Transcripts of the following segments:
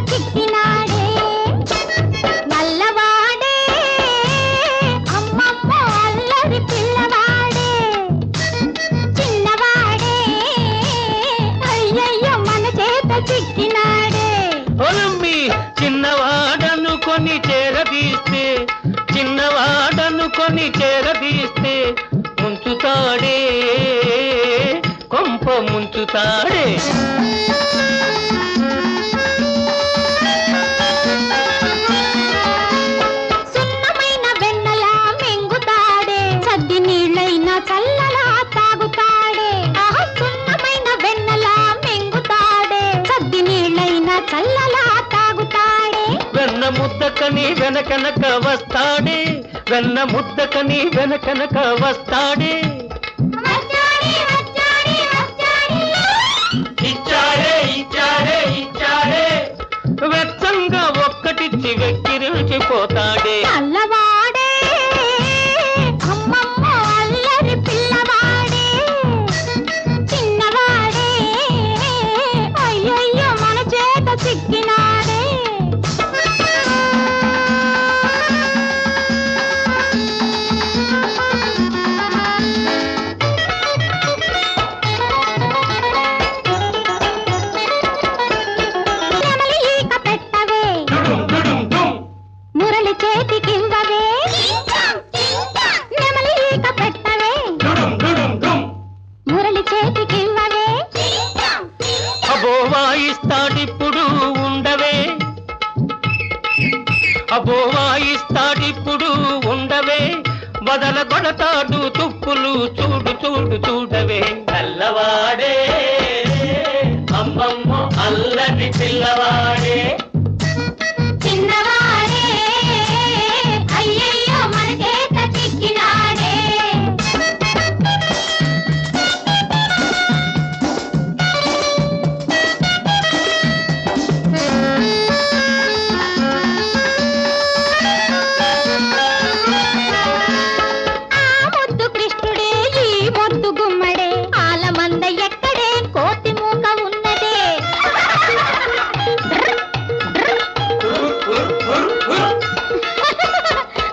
చిక్కినాడే నల్లవాడే అమ్మమ్మ అల్లరి పిల్లవాడే చిన్నవాడే అయ్యయ్యో మన చేత చిక్కినాడే ఒలమ్మి చిన్నవాడను కొని చేరదీస్తే చిన్నవాడను కొని చేరదీస్తే ముంచుతాడే కొంప ముంచుతాడే సున్నమైన వెన్నలా మెంగుతాడే సద్ది నీళ్ళైనా చల్లలా తాగుతాడే సున్నమైన వెన్నలా మెంగుతాడే సద్ది నీళ్ళైనా చల్లలా తాగుతాడే వెన్న ముద్దకని వెనకనక వస్తాడే వెన్న ముద్దకని వెనకనక వస్తాడే ఇచ్చాడే ఇచ్చాడే ఇచ్చాడే వెచ్చంగా ఒక్కటిచ్చి వెక్కిరిచిపోతాడే నల్లవాడే అమ్మమ్మ అల్లరి పిల్లవాడే చిన్నవాడే అయ్యయ్యో మన చేత చిక్కినాడే మురళి చేతికివ్వవే నెమలి ఈక పెట్టవే మురళి చేతికివ్వవే అబో వాయిస్తాడిప్పుడు ఉండవే అబో వాయిస్తాడిప్పుడు ఉండవే వదల కొడతాడు తుప్పులు చూడు చూడు చూడవే నల్లవాడే అమ్మమ్మ అల్లరి పిల్లవాడే చిన్నవాడే అయ్యయ్యో మన చేత చిక్కినాడే ఆ ముద్దు కృష్ణుడే ఈ ముద్దు గుమ్మడే ఆలమంద ఎక్కడే కోతి మూక ఉన్నదే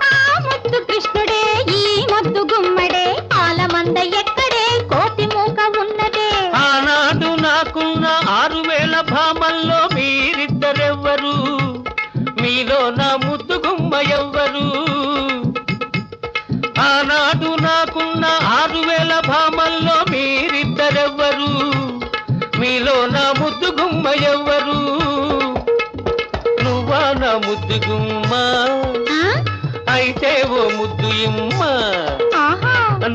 ఆ ముద్దు కృష్ణుడే ఈ ముద్దు గుమ్మడే ఆలమంద ఎక్కడే కోతి మూక ఉన్నదే ఆనాడు నాకున్న 6000 భామల్లో మీరిద్దరెవ్వరు మీలో నా ముద్దు గుమ్మ ఎవ్వరు ఆనాడు నాకున్న 6000 భామల్లో మీరిద్దరెవ్వరు మీలో నా ముద్దు గుమ్మ ఎవ్వరు నువ్వా నా ముద్దు గుమ్మ అయితే ఓ ముద్దు ఇమ్మ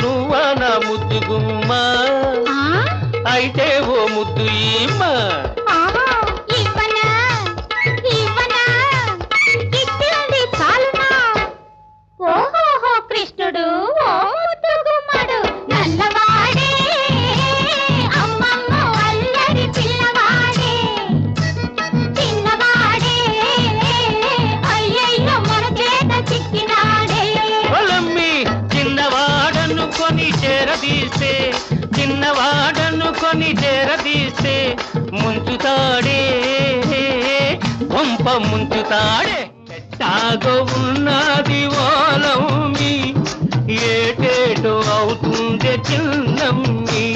నువ్వా నా ముద్దు గుమ్మ అయితే ఓ ముద్దు ఇమ్మ ఇవ్వనా ఇవ్వనా ఇచ్చింది చాలునా ఓహోహో కృష్ణుడు ఓ ముద్దు గుమ్మడు నల్లవాడే అమ్మమ్మ అల్లరి పిల్లవాడే చిన్నవాడే అయ్యయ్యో మన చేత చిక్కినాడే ఒలమ్మి చిన్నవాడను కొని చేరదీస్తే చిన్నవాడను కొని చేరదీస్తే ముంచుతాడే కొంప ముంచుతాడే ఎట్టాగో ఉన్నది ఓలమ్మి ఏటేటో అవుతుంది చిన్నమ్మి